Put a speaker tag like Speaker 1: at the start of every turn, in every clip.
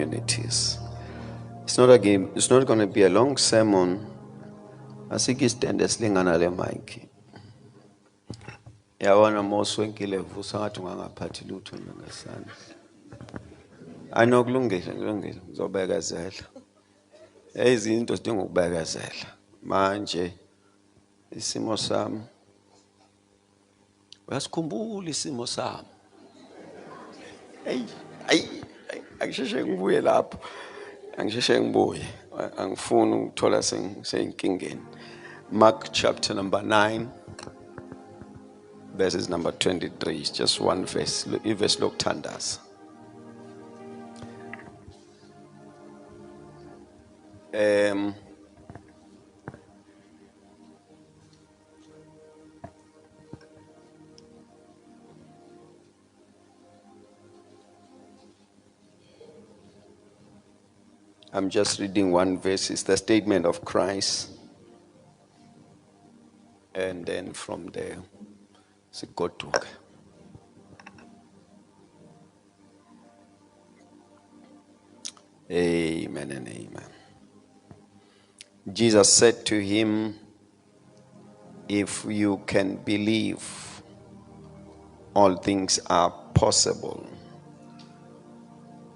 Speaker 1: communities. It's not a game. It's not going to be a long sermon. Asiki stand esilingana le mic. Yabona moswenkile vusa ngathi ungangaphathi lutho ngesandla. Anokulungisa ngizobekezela. Izinto sidinga ukubekezela. Manje isimo sami uyasikhumbula isimo sami. Angisheshe ngibuye lapho. Angisheshe ngibuye. Angifuni ukuthola senginkingeni. Mark chapter number 9 verses number 23. It's just one verse. Verse lokuthandaza. I'm just reading one verse. It's the statement of Christ. And then from there, it's go to. Amen and amen. Jesus said to him, if you can believe, all things are possible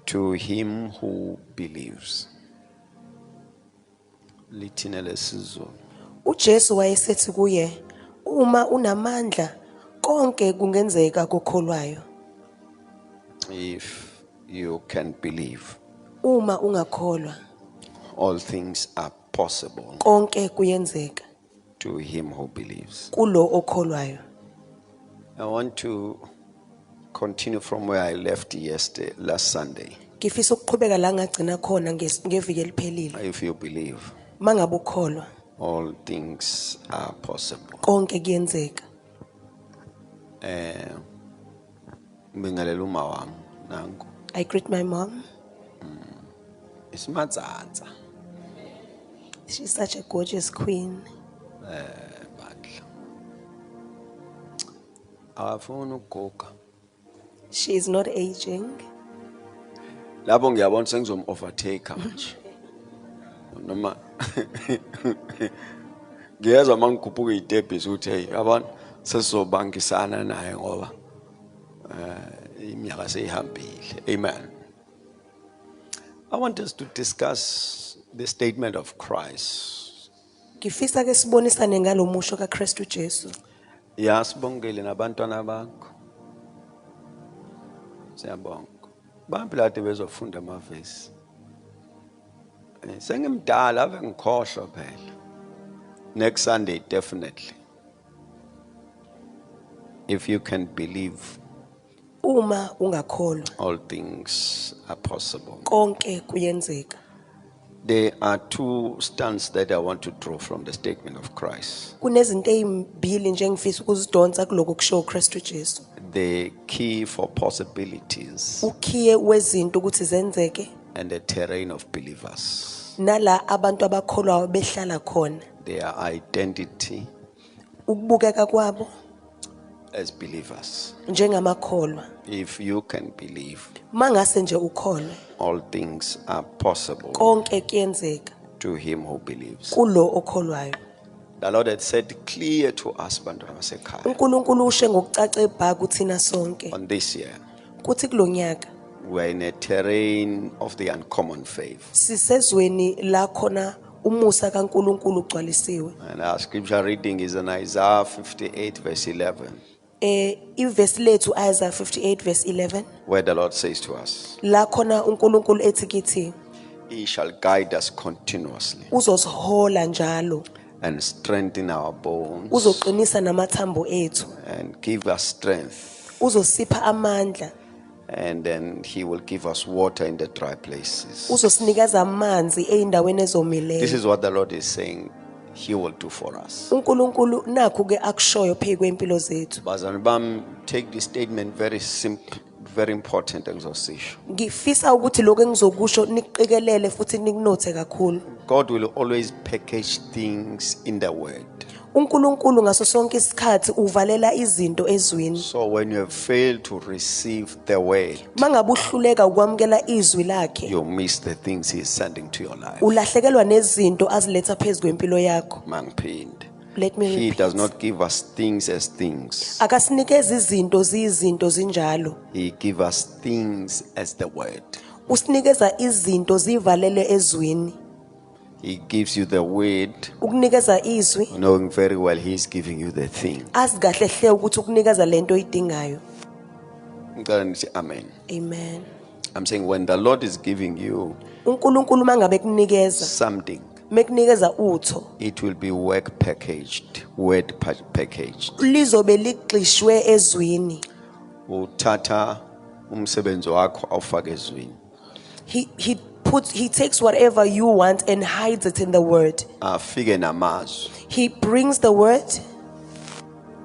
Speaker 1: to him who believes. Litinele sizolo.
Speaker 2: uJesu wayesethi kuye, uma unamandla konke kungenzeka kokholwayo.
Speaker 1: If you can believe,
Speaker 2: Uma ungakholwa
Speaker 1: all things are possible
Speaker 2: konke kuyenzeka
Speaker 1: to him who believes.
Speaker 2: kulo okholwayo.
Speaker 1: I want to continue from where I left last Sunday.
Speaker 2: Ngifisa ukuqhubeka la ngagcina khona ngeviki eliphelile.
Speaker 1: If you believe,
Speaker 2: Mangabe ukholwa
Speaker 1: all things are possible.
Speaker 2: konke kuyenzeka.
Speaker 1: Ngibingelela uma wami nangu.
Speaker 2: I greet my mom.
Speaker 1: Isimatsatsa.
Speaker 2: She's such a gorgeous queen.
Speaker 1: Badla. Awafuna ukuguga.
Speaker 2: She is not aging.
Speaker 1: Lapho ngiyabona sengizom overtake manje. Noma ngiyezwa mangikhuphuka idebhisi ukuthi hey yabona sesizobangisana naye ngoba iminyaka seyihambile. Amen. I want us to discuss the statement of Christ.
Speaker 2: Ngifisa ke sibonisane ngalomusho kaKristu Jesu.
Speaker 1: Yasibongele nabantwana bakho. Siyabonga. Bampilade bezofunda amavesi. Sengimdala ave ngikhohlwa phela. Next Sunday definitely. If you can believe,
Speaker 2: Uma ungakholwa
Speaker 1: all things are possible.
Speaker 2: konke kuyenzeka.
Speaker 1: There are two stands that I want to draw from the statement of Christ.
Speaker 2: Kunezinto ezimbili nje ngifisa ukuzidonsa kuloko kusho uKristu Jesu.
Speaker 1: The key for possibilities
Speaker 2: Ukhiye wezinto ukuthi zenzeke
Speaker 1: and the terrain of believers.
Speaker 2: nala abantu abakholwa behlala khona.
Speaker 1: Their identity
Speaker 2: Ukubukeka kwabo
Speaker 1: as believers.
Speaker 2: njengamakholwa.
Speaker 1: If you can believe,
Speaker 2: Mangase nje ukholwe
Speaker 1: all things are possible
Speaker 2: konke kuyenzeka
Speaker 1: to him who believes.
Speaker 2: kulo okholwayo.
Speaker 1: The Lord had said clear to us, bantwana basekhaya,
Speaker 2: uNkulunkulu ushe ngokucace ebha kuthina sonke
Speaker 1: on this year,
Speaker 2: kuthi kulonyaka
Speaker 1: we're in a terrain of the uncommon faith.
Speaker 2: sisezweni la khona umusa kaNkulunkulu ugcwalisiwe.
Speaker 1: And our scripture reading is in Isaiah 58 verse 11,
Speaker 2: Ivesi lethu Isaiah 58 verse 11
Speaker 1: where the Lord says to us,
Speaker 2: la khona uNkulunkulu ethi kithi
Speaker 1: he shall guide us continuously
Speaker 2: uzosihola njalo,
Speaker 1: and strengthen our bones
Speaker 2: uzoqinisa namathambo ethu,
Speaker 1: and give us strength.
Speaker 2: uzosipha amandla,
Speaker 1: And then he will give us water in the dry places.
Speaker 2: uzosinikeza amanzi eindaweni
Speaker 1: This
Speaker 2: ezomileyo.
Speaker 1: is what the Lord is saying he will do for us.
Speaker 2: uNkulunkulu nakho ke akushoyo phezu kwempilo zethu.
Speaker 1: Bazalwane bami, take this statement very simple, very important exorcism.
Speaker 2: Ngifisa ukuthi lokho engizokusho niqikelele futhi nikunothe kakhulu.
Speaker 1: God will always package things in the word.
Speaker 2: uNkulunkulu ngaso sonke isikhathi uvalela izinto ezwini.
Speaker 1: So when you have failed to receive the word,
Speaker 2: Mangabe uhluleka ukwamukela izwi lakhe,
Speaker 1: you miss the things he is sending to your life.
Speaker 2: ulahlekelwa nezinto aziletha phezu kwempilo yakho.
Speaker 1: Mangiphinda.
Speaker 2: Let me
Speaker 1: He
Speaker 2: repeat.
Speaker 1: does not give us things as things.
Speaker 2: Akasinikeza izinto ziyizinto zinjalo.
Speaker 1: He gives us things as the word.
Speaker 2: Usinikeza izinto zivalele ezwini.
Speaker 1: He gives you the word,
Speaker 2: Ukunikeza izwi
Speaker 1: knowing very well he is giving you the thing.
Speaker 2: azikahle hle ukuthi ukunikeza lento oyidingayo.
Speaker 1: Ngicela nithi amen.
Speaker 2: Amen.
Speaker 1: I'm saying when the Lord is giving you
Speaker 2: uNkulunkulu mangabe kunikeza,
Speaker 1: something,
Speaker 2: mekunikeza utho,
Speaker 1: it will be work packaged, word packaged.
Speaker 2: lizobe ligxishwe ezwini.
Speaker 1: Uthatha umsebenzi wakho awufake ezwini.
Speaker 2: He takes whatever you want and hides it in the word.
Speaker 1: Afike namazwi
Speaker 2: He brings the word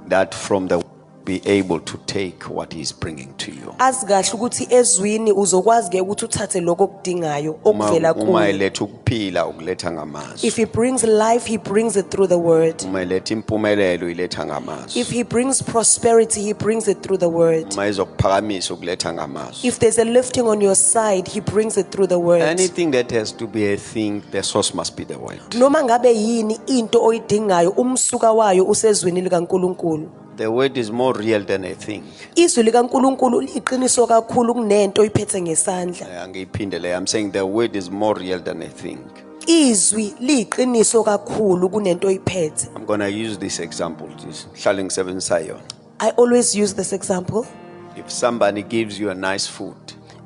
Speaker 1: that from the be able to take what he is bringing to you.
Speaker 2: azikahle ukuthi ezwini uzokwazi ke ukuthi uthathe lokho okudingayo okuvela
Speaker 1: Uma
Speaker 2: kuye.
Speaker 1: eletha ukuphila ukuletha ngamazwi.
Speaker 2: If he brings life, he brings it through the word.
Speaker 1: Uma eletha impumelelo iletha ngamazwi.
Speaker 2: If he brings prosperity, he brings it through the word.
Speaker 1: Uma ezokuphakamisa ukuletha ngamazwi.
Speaker 2: If there's a lifting on your side, he brings it through the word.
Speaker 1: Anything that has to be a thing, the source must be the word.
Speaker 2: Noma ngabe yini into oyidingayo, umsuka wayo usezwini likaNkulunkulu.
Speaker 1: The word is more real than a thing.
Speaker 2: Izwi likaNkulunkulu liqiniso kakhulu kunento oyiphethe ngesandla.
Speaker 1: Angiyiphindele. I'm saying the word is more real than a thing.
Speaker 2: Izwi liqiniso kakhulu kunento oyiphethe.
Speaker 1: I'm going to use this example. Hlale ngisebenzisa yona.
Speaker 2: I always use this example.
Speaker 1: If somebody gives you a nice food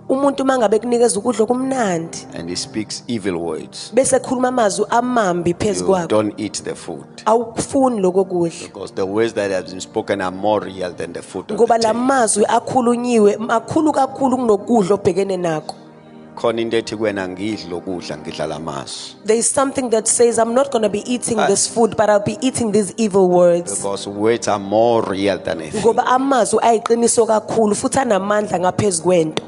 Speaker 2: Umuntu mangabe kunikeza ukudla okumnandi
Speaker 1: and he speaks evil words,
Speaker 2: bese khuluma amazwi amambi phezulu
Speaker 1: you
Speaker 2: kwakho,
Speaker 1: don't eat the food.
Speaker 2: awukufuni lokho kudla.
Speaker 1: Because the words that have been spoken are more real than the food on
Speaker 2: Ngoba
Speaker 1: the table.
Speaker 2: lamazwi akhulunyiwe makhulu kakhulu kunokudla obhekene nakho.
Speaker 1: Khona into ethi kuwena ngidla lokudla ngidla lamazwi.
Speaker 2: There is something that says I'm not going to be eating this food, but I'll be eating these evil words.
Speaker 1: Because words are more real than a thing.
Speaker 2: Ngoba amazwi ayiqiniso kakhulu futhi anamandla ngaphezulu kwento.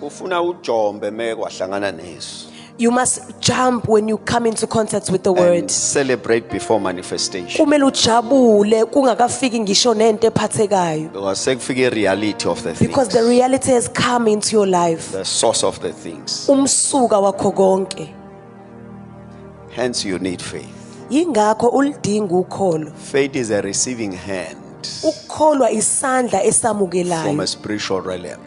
Speaker 1: Ufuna ujombe mekwahlangana neso.
Speaker 2: You must jump when you come into contact with the word.
Speaker 1: And celebrate before manifestation.
Speaker 2: Kumele ujabule kungakafiki ngisho nento ephathekayo.
Speaker 1: Because sekufike reality of the things.
Speaker 2: Because the reality has come into your life.
Speaker 1: The source of the things.
Speaker 2: Umsuka wakho konke.
Speaker 1: Hence you need faith.
Speaker 2: Yingakho ulidinga ukholo.
Speaker 1: Faith is a receiving hand
Speaker 2: Ukholwa isandla
Speaker 1: from
Speaker 2: esamukelayo.
Speaker 1: a spiritual realm.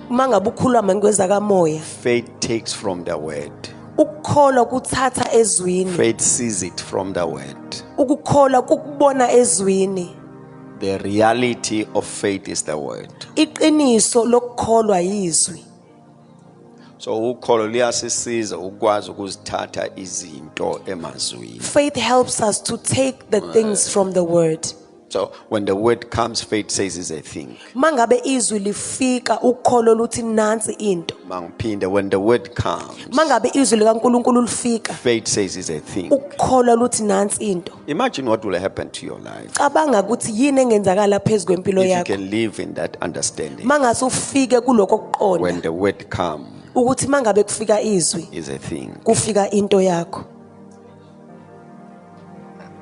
Speaker 2: Mangabe ukhuluma ngweza kamoya,
Speaker 1: Faith takes from the word.
Speaker 2: ukukholwa kuthatha ezwini.
Speaker 1: Faith sees it from the word.
Speaker 2: Ukukholwa kukubona ezwini.
Speaker 1: The reality of faith is the word.
Speaker 2: Iqiniso lokukholwa yizwi.
Speaker 1: So ukholo liyasisiza ukwazi ukuzithatha izinto emazwini.
Speaker 2: Faith helps us to take the things from the word.
Speaker 1: So when the word comes, faith says it's a thing.
Speaker 2: Mangabe izwi lifika ukholo luthi nansi into.
Speaker 1: Mangiphinda, when the word comes,
Speaker 2: Mangabe izwi likaNkulunkulu lifika
Speaker 1: faith says it's a thing.
Speaker 2: ukukholwa luthi nansi into.
Speaker 1: Imagine what will happen to your life
Speaker 2: Cabanga ukuthi yini engenzakala phezulu kwempilo
Speaker 1: if you
Speaker 2: yakho.
Speaker 1: can live in that understanding.
Speaker 2: Mangase ufike kuloko kuqonda
Speaker 1: When the word comes,
Speaker 2: ukuthi mangabe kufika izwi
Speaker 1: is a thing.
Speaker 2: kufika into yakho.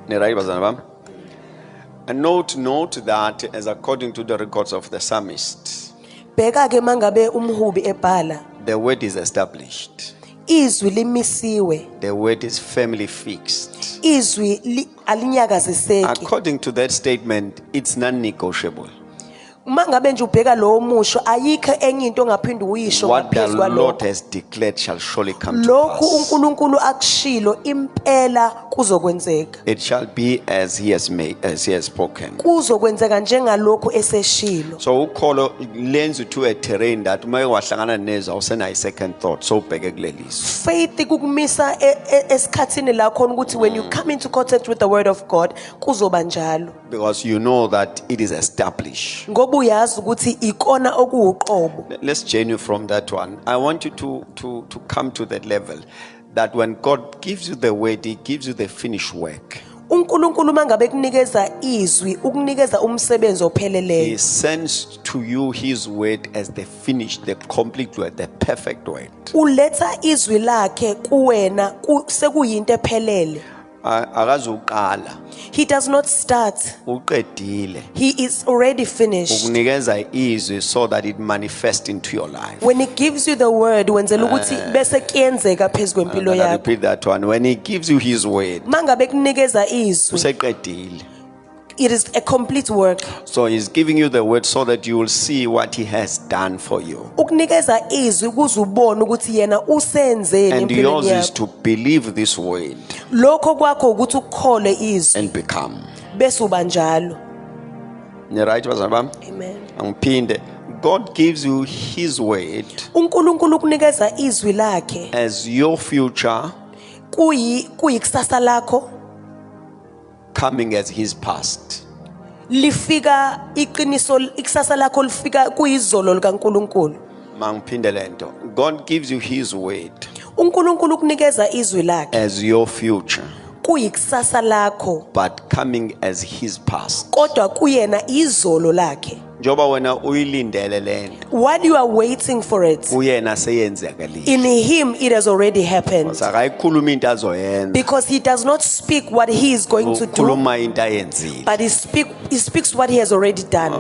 Speaker 1: Right, bazana bam? And note that as according to the records of the psalmist,
Speaker 2: Bheka ke mangabe umhubi ebhala,
Speaker 1: the word is established.
Speaker 2: izwi limisiwe,
Speaker 1: The word is firmly fixed.
Speaker 2: izwi alinyakaziseki.
Speaker 1: According to that statement, it's non-negotiable.
Speaker 2: Mangabe nje ubheka lo musho ayikho enye into ongaphinde uyisho
Speaker 1: What the
Speaker 2: ngaphezulu
Speaker 1: Lord
Speaker 2: kwalokho.
Speaker 1: has declared shall surely come to
Speaker 2: Lokhu
Speaker 1: pass.
Speaker 2: uNkulunkulu akushilo impela kuzokwenzeka.
Speaker 1: It shall be as he has made, as he has spoken.
Speaker 2: Kuzokwenzeka njengalokho eseshilo.
Speaker 1: So ukholo lends you to a terrain that uma wahlangana nezo awusenayo second thought so ubheke kuleliso.
Speaker 2: Faith kukumisa esikhathini la khona ukuthi when you come into contact with the word of God kuzoba njalo.
Speaker 1: Because you know that it is established.
Speaker 2: Ngoba uyazi ukuthi ikona okuwuqobo.
Speaker 1: Let's journey from that one. I want you to come to that level that when God gives you the word, he gives you the finished work.
Speaker 2: uNkulunkulu mangabe kunikeza izwi ukunikeza umsebenzi
Speaker 1: He
Speaker 2: opheleleyo.
Speaker 1: sends to you his word as the finished, the complete word, the perfect word.
Speaker 2: Uletha izwi lakhe kuwena sekuyinto ephelele.
Speaker 1: akazuqala,
Speaker 2: He does not start.
Speaker 1: uqedile
Speaker 2: He is already finished.
Speaker 1: ukunikeza izwi so that it manifests into your life.
Speaker 2: When he gives you the word, wenzela ukuthi bese kuyenzeka phezu
Speaker 1: I'm
Speaker 2: kwempilo
Speaker 1: gonna
Speaker 2: yakho.
Speaker 1: repeat that one. When he gives you his word,
Speaker 2: Mangabe kunikeza izwi,
Speaker 1: useqedile.
Speaker 2: it is a complete work.
Speaker 1: So he's giving you the word so that you will see what he has done for you.
Speaker 2: Ukunikeza izwi kuzubona ukuthi yena usenzeni
Speaker 1: And
Speaker 2: empilweni
Speaker 1: yours is
Speaker 2: yakho.
Speaker 1: to believe this word
Speaker 2: Lokho kwakho ukuthi ukholwe izwi
Speaker 1: and become.
Speaker 2: bese uba njalo.
Speaker 1: Right, bazalwane bami?
Speaker 2: Amen.
Speaker 1: Angiphinde. God gives you his word
Speaker 2: uNkulunkulu ukunikeza izwi lakhe
Speaker 1: as your future
Speaker 2: kuyikusasa lakho,
Speaker 1: coming as his past.
Speaker 2: lifika iqiniso, ikusasa lakho lifika kuyizolo likaNkulunkulu.
Speaker 1: Mangiphinde lento. God gives you his word
Speaker 2: uNkulunkulu ukunikeza izwi lakhe
Speaker 1: as your future,
Speaker 2: kuyikusasa lakho,
Speaker 1: but coming as his past.
Speaker 2: kodwa kuyena izolo lakhe.
Speaker 1: Njoba wena uyilindele lento,
Speaker 2: While you are waiting for it,
Speaker 1: uyena seyenzakalile.
Speaker 2: in him it has already happened,
Speaker 1: Akayikhuluma into azoyenza,
Speaker 2: because he does not speak what he is going to do,
Speaker 1: ukhuluma into ayenzile.
Speaker 2: but he speaks what he has already done.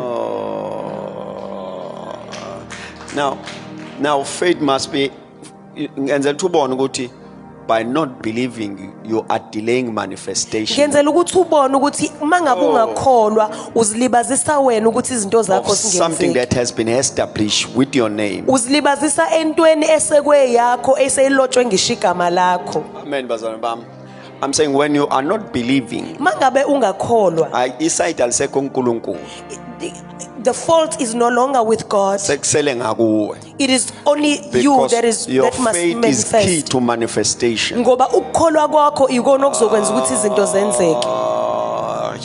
Speaker 1: Now faith must be, ngenzela ubone ukuthi by not believing you are delaying manifestation
Speaker 2: Ngenzela ukuthi ubone ukuthi mangabe ungakholwa uzilibazisa wena ukuthi izinto zakho
Speaker 1: of something
Speaker 2: singenzeki.
Speaker 1: that has been established with your name.
Speaker 2: Uzilibazisa entweni esekwe yakho eseyilotshwe ngisho igama lakho.
Speaker 1: Amen, bazalwane bami. I'm saying when you are not believing,
Speaker 2: Mangabe ungakholwa,
Speaker 1: isayidi alisekho uNkulunkulu,
Speaker 2: the fault is no longer with God.
Speaker 1: sekusele ngakuwe.
Speaker 2: It is only you
Speaker 1: Because
Speaker 2: that
Speaker 1: your
Speaker 2: must
Speaker 1: faith is key
Speaker 2: manifest.
Speaker 1: to manifestation.
Speaker 2: Ngoba ukukholwa kwakho ikona okuzokwenza ukuthi izinto zenzeke.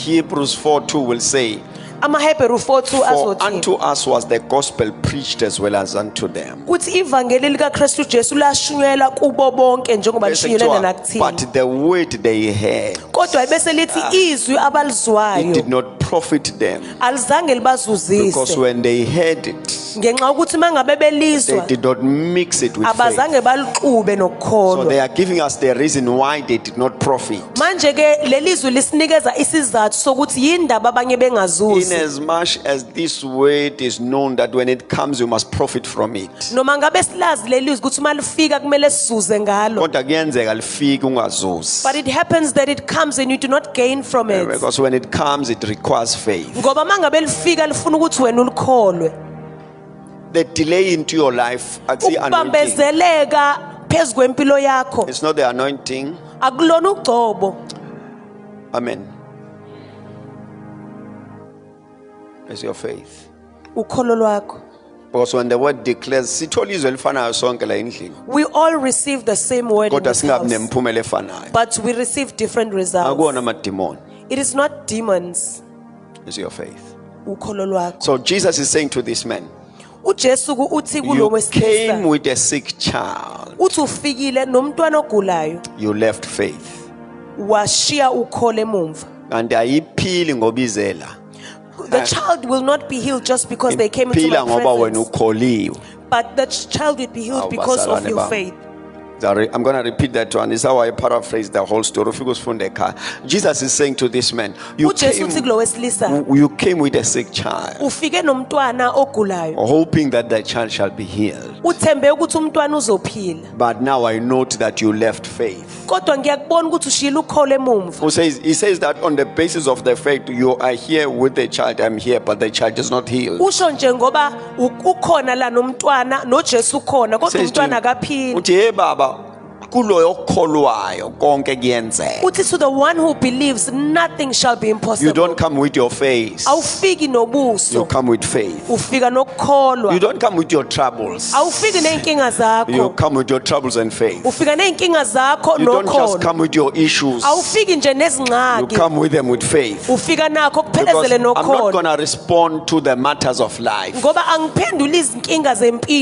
Speaker 1: Hebrews 4:2 will say,
Speaker 2: AmaHebheru 4:2
Speaker 1: for
Speaker 2: azothi
Speaker 1: unto us was the gospel preached as well as unto them.
Speaker 2: kuthi ivangeli likaKristu Jesu lashunyelwa kubo bonke njengoba
Speaker 1: Bese
Speaker 2: lishunyelwa
Speaker 1: kuthiwa,
Speaker 2: nakuthina.
Speaker 1: but the word they heard,
Speaker 2: Kodwa bese lithi izwi
Speaker 1: it
Speaker 2: abalizwayo
Speaker 1: did not profit them,
Speaker 2: alizange
Speaker 1: because
Speaker 2: libazuzise,
Speaker 1: when they heard it,
Speaker 2: ngenxa ukuthi mangabe
Speaker 1: they
Speaker 2: belizwa
Speaker 1: did not mix it with faith.
Speaker 2: abazange baluxube
Speaker 1: So
Speaker 2: nokukholwa.
Speaker 1: they are giving us the reason why they did not profit.
Speaker 2: Manje ke lelizwi lisinikeza isizathu sokuthi yindaba abanye
Speaker 1: In
Speaker 2: bengazuzi.
Speaker 1: as much as this word is known that when it comes you must profit from it,
Speaker 2: Noma ngabe silazi lelizwi ukuthi malifika kumele sizuze ngalo.
Speaker 1: kodwa kuyenzeka lifike ungazuzi,
Speaker 2: But it happens that it comes and you do not gain from it.
Speaker 1: because when it comes it requires faith.
Speaker 2: Ngoba mangabe lifika lifuna ukuthi wena ulikholwe.
Speaker 1: The delay into your life, actually anointing.
Speaker 2: Ukubambezeleka phezu kwempilo yakho
Speaker 1: It's not the anointing.
Speaker 2: akulona ugcobo.
Speaker 1: Amen. It's your faith.
Speaker 2: Ukholo lwakho.
Speaker 1: Because when the word declares, sithola izwi elifanayo sonke la endlini,
Speaker 2: We all receive the same word in
Speaker 1: kodwa
Speaker 2: this
Speaker 1: singabi
Speaker 2: house,
Speaker 1: nemiphumela efanayo.
Speaker 2: but we receive different results.
Speaker 1: Akuwona amademoni.
Speaker 2: It is not demons.
Speaker 1: It's your faith.
Speaker 2: Ukholo lwakho.
Speaker 1: So Jesus is saying to this man,
Speaker 2: uJesu uthi kulo
Speaker 1: you came
Speaker 2: wesilisa
Speaker 1: with a sick child.
Speaker 2: uthi ufikile nomntwana ogulayo
Speaker 1: You left faith.
Speaker 2: washiya ukholo emumva.
Speaker 1: And ayiphili ngoba izela.
Speaker 2: The child will not be healed just because they came into
Speaker 1: Iphila
Speaker 2: my
Speaker 1: ngoba wena
Speaker 2: presence,
Speaker 1: ukholiwe.
Speaker 2: but the child will be healed because of your faith.
Speaker 1: I'm going to repeat that one. This is how I paraphrase the whole story. Jesus is saying to this man, you
Speaker 2: uJesu uthi kulo wesilisa
Speaker 1: came with a sick child,
Speaker 2: ufike nomntwana ogulayo
Speaker 1: hoping that the child shall be healed.
Speaker 2: uthembe ukuthi umntwana uzophila,
Speaker 1: But now I note that you left faith.
Speaker 2: kodwa ngiyakubona ukuthi ushila ukholo emumva.
Speaker 1: He says that on the basis of the faith, you are here with the child, I'm here, but the child is not healed.
Speaker 2: Usho nje ngoba ukhona la nomntwana noJesu ukhona kodwa
Speaker 1: Says to
Speaker 2: umntwana
Speaker 1: him,
Speaker 2: akaphili.
Speaker 1: uthi, hey baba, kuloyo okholwayo konke kuyenzeka.
Speaker 2: Uthi to the one who believes nothing shall be
Speaker 1: You
Speaker 2: impossible.
Speaker 1: don't come with your face.
Speaker 2: Awufiki
Speaker 1: You
Speaker 2: nobuso,
Speaker 1: come with faith.
Speaker 2: ufika nokukholwa.
Speaker 1: You don't come with your troubles.
Speaker 2: Awufiki neyinkinga
Speaker 1: You
Speaker 2: zakho,
Speaker 1: come with your troubles and faith.
Speaker 2: ufika neyinkinga zakho
Speaker 1: You don't just
Speaker 2: nokholo.
Speaker 1: come with your issues.
Speaker 2: Awufiki nje
Speaker 1: You
Speaker 2: nezingxaki,
Speaker 1: come with them with faith.
Speaker 2: ufika nakho
Speaker 1: Because
Speaker 2: kuphelezele
Speaker 1: I'm not
Speaker 2: nokholo.
Speaker 1: going to respond to the matters of life.
Speaker 2: Ngoba angiphenduli izinkinga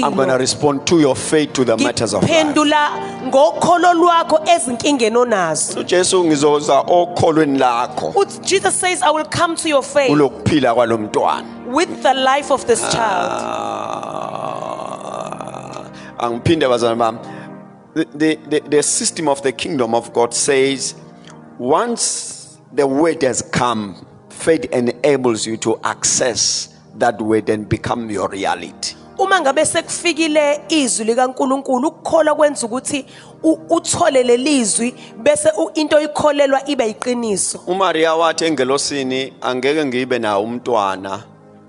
Speaker 1: I'm going to
Speaker 2: zempilo,
Speaker 1: respond to your faith to the matters of life.
Speaker 2: ngiphendula ngokholo lwakho ezinkingeni onazo.
Speaker 1: uJesu ngizoza okholweni lakho
Speaker 2: Jesus says, I will come to your faith
Speaker 1: kulokuphila kwalomntwana.
Speaker 2: with the life of this child.
Speaker 1: Angiphinde bazalwane bami. The system of the kingdom of God says Once the word has come, faith enables you to access that word and become your reality.
Speaker 2: Uma ngabe sekufikile izwi likaNkuluNkulu ukukholwa kwenza ukuthi uthole lelizwi bese into oyikholelwa ibe yiqiniso.
Speaker 1: uMaria wathi engelosini angeke ngibe na umntwana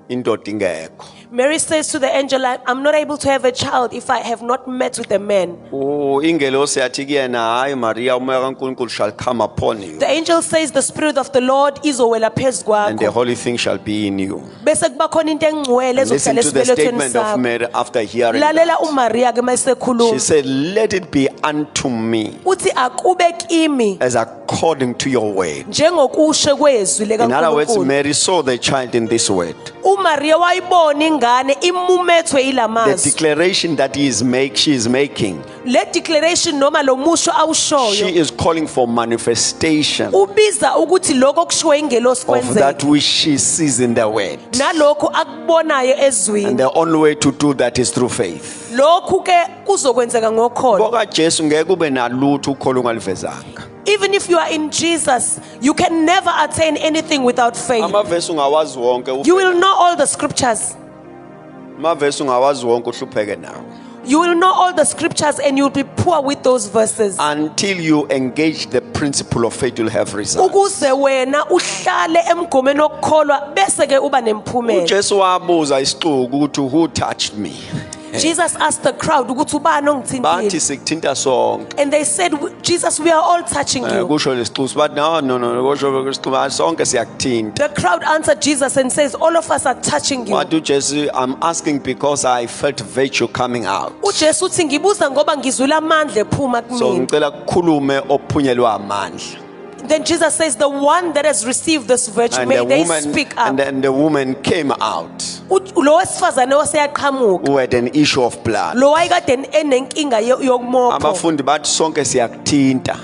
Speaker 1: indoda ingekho.
Speaker 2: Mary says to the angel, I'm not able to have a child if I have not met with a man.
Speaker 1: Ingelosi yathi kuyena hayi Maria umoya kaNkulunkulu shall come upon you
Speaker 2: The angel says the spirit of the Lord izowela phezu
Speaker 1: and the
Speaker 2: kwakho.
Speaker 1: holy thing shall be in you.
Speaker 2: Bese kuba khona into engcwele
Speaker 1: Listen
Speaker 2: ezohlala
Speaker 1: to the
Speaker 2: esibelethweni
Speaker 1: statement of
Speaker 2: sakho.
Speaker 1: Mary after hearing that.
Speaker 2: Lalela uMaria ke
Speaker 1: She
Speaker 2: mayisekhuluma.
Speaker 1: said, let it be unto me
Speaker 2: Uthi akube kimi
Speaker 1: as according to your word.
Speaker 2: njengokusho kwezwi
Speaker 1: In other words,
Speaker 2: likaNkulunkulu.
Speaker 1: Mary saw the child in this word.
Speaker 2: uMaria wayibona ingane imumethwe
Speaker 1: The
Speaker 2: ilamazwi.
Speaker 1: declaration that she is making,
Speaker 2: Le declaration noma lo musho
Speaker 1: she
Speaker 2: awushoyo
Speaker 1: is calling for manifestation
Speaker 2: ubiza ukuthi lokho okushiwo ingelosi
Speaker 1: of that
Speaker 2: kwenzeke
Speaker 1: which she sees in the word.
Speaker 2: nalokho akubonayo
Speaker 1: And
Speaker 2: ezwini.
Speaker 1: the only way to do that is through faith.
Speaker 2: Lokhu ke kuzokwenzeka ngokholo.
Speaker 1: Ngoba Jesu ngeke ube nalutho ukholo ungalivezanga.
Speaker 2: Even if you are in Jesus, you can never attain anything without faith.
Speaker 1: Amavesi ungawazi wonke,
Speaker 2: You will know all the scriptures.
Speaker 1: amavesi ungawazi wonke uhlupheke nawo.
Speaker 2: You will know all the scriptures and you'll be poor with those verses.
Speaker 1: Until you engage the principle of faith, you'll have results.
Speaker 2: Ukuze wena uhlale emgomeni wokukholwa bese ke uba nemphumela.
Speaker 1: uJesu wabuza isixuku ukuthi who touched me?
Speaker 2: Jesus asked the crowd ukuthi ubani
Speaker 1: Bathi
Speaker 2: ongithintile.
Speaker 1: sikuthinta sonke.
Speaker 2: And they said, Jesus, we are all touching you.
Speaker 1: Kusho lesixuku bathi no kusho lesixuku sonke siyakuthinta.
Speaker 2: The crowd answered Jesus and says, all of us are touching you.
Speaker 1: Wathi uJesu, I'm asking because I felt virtue coming out.
Speaker 2: uJesu uthi ngibuza ngoba ngizwile amandla ephuma
Speaker 1: So
Speaker 2: kumina.
Speaker 1: ngicela kukhulume ophunyelwa amandla.
Speaker 2: Then Jesus says, the one that has received this virtue,
Speaker 1: And
Speaker 2: may
Speaker 1: the
Speaker 2: they
Speaker 1: woman
Speaker 2: speak up.
Speaker 1: and then the woman came out
Speaker 2: Lo wesifazane oseyaqhamuka,
Speaker 1: who had an issue of blood.
Speaker 2: lo wayekade enenkinga yokumopho.
Speaker 1: Abafundi bathi sonke siyakuthinta.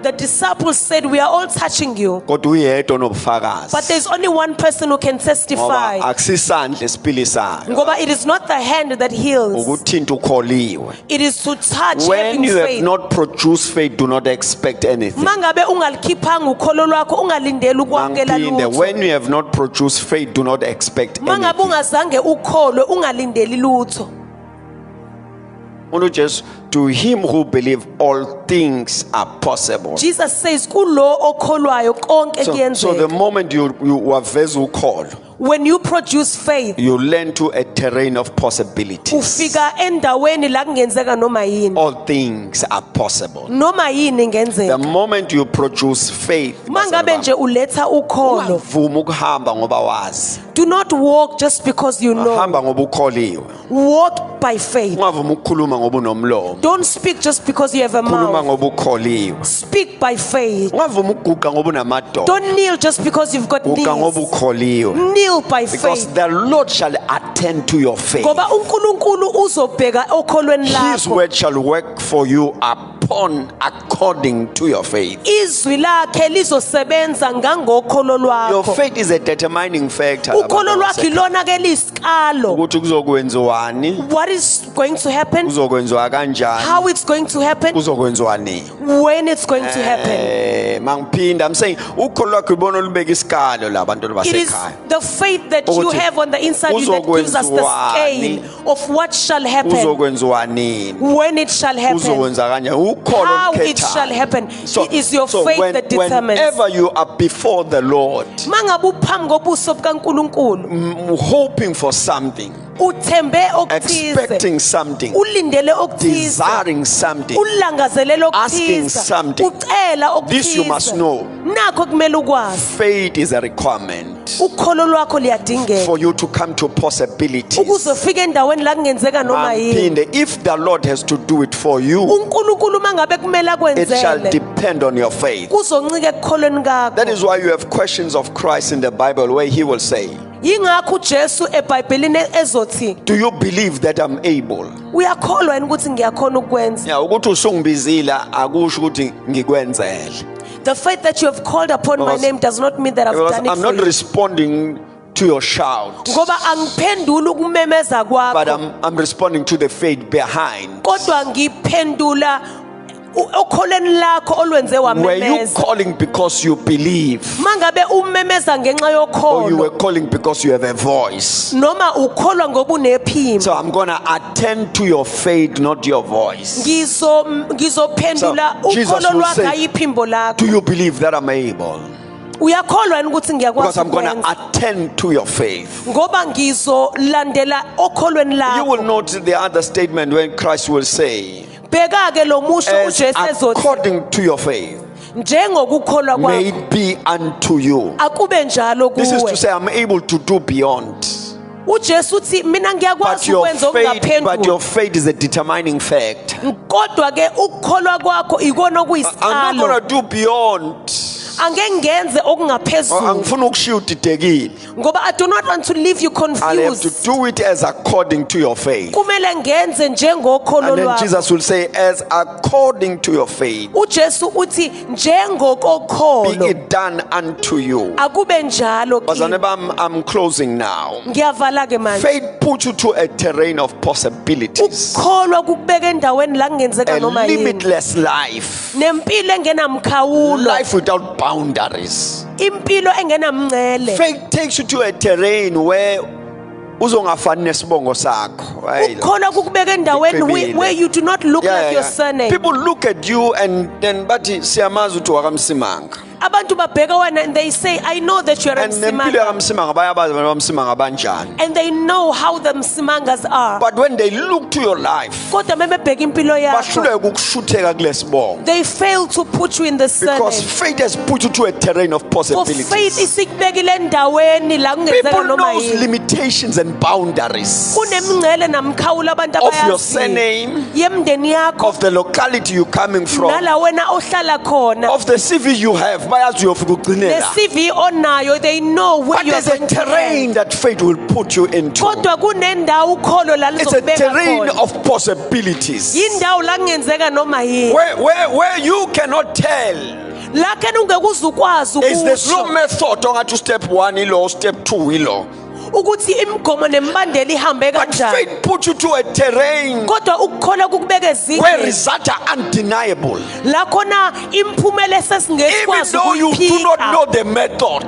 Speaker 2: The disciples said, we are all touching you.
Speaker 1: Kodwa uyedwa
Speaker 2: But
Speaker 1: onobufakazi.
Speaker 2: there's only one person who can
Speaker 1: Ngoba
Speaker 2: testify.
Speaker 1: akusisandla esiphilisayo.
Speaker 2: Ngoba it is not the hand that heals.
Speaker 1: Ukuthinta ukholiwe.
Speaker 2: It is to touch
Speaker 1: When
Speaker 2: having
Speaker 1: you have
Speaker 2: faith.
Speaker 1: not produced faith, do not expect anything.
Speaker 2: Mangabe ungalikhiphanga ukholo lwakho ungalindeli ukwamukela
Speaker 1: Mangphinde,
Speaker 2: lutho.
Speaker 1: when you have not produced faith, do not expect
Speaker 2: Mangabe
Speaker 1: anything.
Speaker 2: ungazange ukholwe ungalindeli lutho.
Speaker 1: Just to him who believes, all things are possible.
Speaker 2: Jesus says kulo okholwayo konke
Speaker 1: So the
Speaker 2: kuyenzeka.
Speaker 1: moment you are vessel called,
Speaker 2: When you produce faith,
Speaker 1: you learn to a terrain of possibilities.
Speaker 2: ufika endaweni la kungenzeka noma yini.
Speaker 1: All things are possible.
Speaker 2: Noma yini
Speaker 1: The
Speaker 2: ingenzeka.
Speaker 1: moment you produce faith,
Speaker 2: Mangabe nje uletha ukholo.
Speaker 1: ungavumi ukuhamba ngoba wazi.
Speaker 2: Do not walk just because you know.
Speaker 1: Hamba ngoba ukholiwe.
Speaker 2: Walk by faith.
Speaker 1: Ungavumi ukukhuluma ngoba unomlomo.
Speaker 2: Don't speak just because you have a
Speaker 1: Khuluma
Speaker 2: mouth.
Speaker 1: ngoba ukholiwe.
Speaker 2: Speak by faith.
Speaker 1: Ungavumi ukuguqa ngoba unamadolo.
Speaker 2: Don't kneel just because you've got
Speaker 1: Guqa ngoba
Speaker 2: knees.
Speaker 1: ukholiwe.
Speaker 2: Kneel by
Speaker 1: Because
Speaker 2: faith.
Speaker 1: the Lord shall attend to your faith.
Speaker 2: Ngoba uNkulunkulu uzobheka okholweni
Speaker 1: His
Speaker 2: lakho.
Speaker 1: word shall work for you according to your faith.
Speaker 2: Izwi lakhe lizosebenza ngangokholo
Speaker 1: Your
Speaker 2: lwakho.
Speaker 1: faith is a determining factor.
Speaker 2: Ukholo lwakho ilona ke lisikalo.
Speaker 1: Ukuthi kuzokwenziwani,
Speaker 2: What is going to happen?
Speaker 1: kuzokwenziwa kanjani,
Speaker 2: How it's going to happen?
Speaker 1: kuzokwenziwa nini.
Speaker 2: When it's going to happen?
Speaker 1: Mangiphinda, I'm saying ukholo lwakho ibona olubeka isikalo la bantu
Speaker 2: It is
Speaker 1: basekhaya.
Speaker 2: the faith that you
Speaker 1: Ukuthi
Speaker 2: have on the inside you that gives us the
Speaker 1: uzokwenziwani.
Speaker 2: scale of what shall happen,
Speaker 1: Kuzokwenziwa nini,
Speaker 2: when it shall happen,
Speaker 1: uzokwenza kanjani. Ukholo
Speaker 2: how it
Speaker 1: olukhethayo.
Speaker 2: shall happen. It is your faith that determines.
Speaker 1: Whenever you are before the Lord,
Speaker 2: Mangabe uphambi kobuso bukaNkulunkulu,
Speaker 1: hoping for something,
Speaker 2: uthembe okuthize,
Speaker 1: expecting something,
Speaker 2: ulindele okuthize,
Speaker 1: desiring something,
Speaker 2: ulangazelele
Speaker 1: asking
Speaker 2: okuthize,
Speaker 1: something.
Speaker 2: ucela
Speaker 1: this you must
Speaker 2: okuthize.
Speaker 1: know.
Speaker 2: Nakho kumele ukwazi.
Speaker 1: Faith is a requirement
Speaker 2: Ukholo lwakho liyadingeka
Speaker 1: for you to come to possibilities.
Speaker 2: ukuze ufike endaweni la kungenzeka noma yini.
Speaker 1: Mangphinde, if the Lord has to do it for you,
Speaker 2: uNkulunkulu mangabe kumele
Speaker 1: it shall
Speaker 2: akwenzele,
Speaker 1: depend on your faith.
Speaker 2: kuzoncika ekukholweni
Speaker 1: That
Speaker 2: kakho.
Speaker 1: is why you have questions of Christ in the Bible where he will say,
Speaker 2: Yingakho uJesu eBhayibhelini ezothi,
Speaker 1: do you believe that I'm able?
Speaker 2: uyakholwa yini ukuthi ngiyakhona ukwenza?
Speaker 1: Yeah, ukuthi usungibizila akusho ukuthi ngikwenzele.
Speaker 2: The faith that you have called upon my
Speaker 1: Because-
Speaker 2: name does not mean that I've
Speaker 1: Because
Speaker 2: done it
Speaker 1: I'm
Speaker 2: for
Speaker 1: not
Speaker 2: you.
Speaker 1: responding to your shout,
Speaker 2: Ngoba angiphenduli ukumemeza
Speaker 1: but
Speaker 2: kwakho,
Speaker 1: I'm responding to the faith behind.
Speaker 2: kodwa ngiphendula okholweni lakho olwenze
Speaker 1: Were you
Speaker 2: wamemeza
Speaker 1: calling because you believe?
Speaker 2: mangabe umemeza ngenxa
Speaker 1: Or you
Speaker 2: yokholo
Speaker 1: were calling because you have a voice?
Speaker 2: noma ukholwa ngoba unephimbo
Speaker 1: So I'm going to attend to your faith, not your voice.
Speaker 2: ngizophendula
Speaker 1: So, Jesus
Speaker 2: ukholo
Speaker 1: will
Speaker 2: lwakho
Speaker 1: say,
Speaker 2: ayiphimbo lakho
Speaker 1: Do you believe that I'm able?
Speaker 2: uyakholwa yini ukuthi
Speaker 1: Because
Speaker 2: ngiyakwazi
Speaker 1: I'm going to
Speaker 2: ukwenza
Speaker 1: attend to your faith.
Speaker 2: ngoba ngizolandela okholweni
Speaker 1: You will
Speaker 2: lakho
Speaker 1: note the other statement when Christ will say,
Speaker 2: bheka ke lo musho
Speaker 1: As
Speaker 2: uJesu ezothi
Speaker 1: according to your faith,
Speaker 2: njengokukholwa
Speaker 1: may
Speaker 2: kwakho
Speaker 1: it be unto you.
Speaker 2: akube njalo
Speaker 1: This is to
Speaker 2: kuwe
Speaker 1: say, I'm able to do beyond.
Speaker 2: uJesu uthi mina
Speaker 1: But
Speaker 2: ngiyakwazi
Speaker 1: your
Speaker 2: ukwenza
Speaker 1: faith, but
Speaker 2: okungaphendula
Speaker 1: your faith is a determining fact.
Speaker 2: kodwa ke ukukholwa kwakho ikona
Speaker 1: I'm not
Speaker 2: okuyisicalo
Speaker 1: going to do beyond.
Speaker 2: angeke ngenze okungaphezulu
Speaker 1: Angifuni ukushiya udidekile.
Speaker 2: ngoba I do not want to leave you
Speaker 1: I'll have to
Speaker 2: confused
Speaker 1: do it as according to your faith.
Speaker 2: kumele ngenze njengokholo
Speaker 1: And then
Speaker 2: lwakho
Speaker 1: Jesus will say, as according to your faith,
Speaker 2: uJesu uthi
Speaker 1: be
Speaker 2: njengokokholo
Speaker 1: it done unto you.
Speaker 2: akube njalo
Speaker 1: Bazalwane
Speaker 2: kimi.
Speaker 1: bami, I'm closing now.
Speaker 2: Ngiyavala ke manje
Speaker 1: Faith puts you to a terrain of possibilities.
Speaker 2: ukukholwa kukubeka endaweni la kungenzeka
Speaker 1: A
Speaker 2: noma yini
Speaker 1: limitless life.
Speaker 2: nempilo engenamkhawulo
Speaker 1: Life without boundaries.
Speaker 2: impilo engenamncele
Speaker 1: Faith takes you to a terrain where uzongafani nesibongo sakho. Hayi la.
Speaker 2: ukukholwa kukubeka endaweni
Speaker 1: Uqinile.
Speaker 2: where you do not look like your surname
Speaker 1: People look at you and then bathi siyamazi ukuthi wakamsimanga.
Speaker 2: abantu babheka wena and they say I know that you are a
Speaker 1: And nempilo
Speaker 2: msimanga
Speaker 1: yakamsimanga bayabazi abantu bamsimanga banjani.
Speaker 2: and they know how the msimangas are
Speaker 1: But when they look to your life,
Speaker 2: kodwa mebebheka impilo yakho
Speaker 1: bahluleka ukushutheka kulesibongo.
Speaker 2: they fail to put you in the
Speaker 1: Because
Speaker 2: surname
Speaker 1: faith has put you to a terrain of
Speaker 2: for faith
Speaker 1: possibilities.
Speaker 2: isikubekile endaweni la kungenzeka
Speaker 1: People
Speaker 2: noma
Speaker 1: knows
Speaker 2: yini
Speaker 1: limitations and boundaries
Speaker 2: kunemingcele namkhawulo abantu
Speaker 1: of your
Speaker 2: abayazi
Speaker 1: surname,
Speaker 2: yemndeni yakho
Speaker 1: of the locality you're coming from,
Speaker 2: nala wena ohlala khona
Speaker 1: of the CV you have. Bayazi uyofika ugcinela.
Speaker 2: le-CV onayo they know where
Speaker 1: But
Speaker 2: you are
Speaker 1: there's a
Speaker 2: going to
Speaker 1: terrain
Speaker 2: end.
Speaker 1: that faith will put you into.
Speaker 2: kodwa kunendawo ukholo la
Speaker 1: It's a
Speaker 2: lizokubeka
Speaker 1: terrain
Speaker 2: khona
Speaker 1: of possibilities.
Speaker 2: yindawo la kungenzeka noma yini
Speaker 1: Where you cannot tell.
Speaker 2: la khena ungeke ukwazi
Speaker 1: Is this no
Speaker 2: ukusho
Speaker 1: method ongathi step 1 ilo, step 2 ilo.
Speaker 2: ukuthi imigomo nemibandela ihambe
Speaker 1: But
Speaker 2: kanjani
Speaker 1: faith puts you to a terrain
Speaker 2: kodwa ukukholwa kukubeka
Speaker 1: where
Speaker 2: ezingeni
Speaker 1: results are undeniable.
Speaker 2: la khona imiphumela
Speaker 1: Even
Speaker 2: esesingekwazi
Speaker 1: though you do not
Speaker 2: ukuyiphika
Speaker 1: know the method,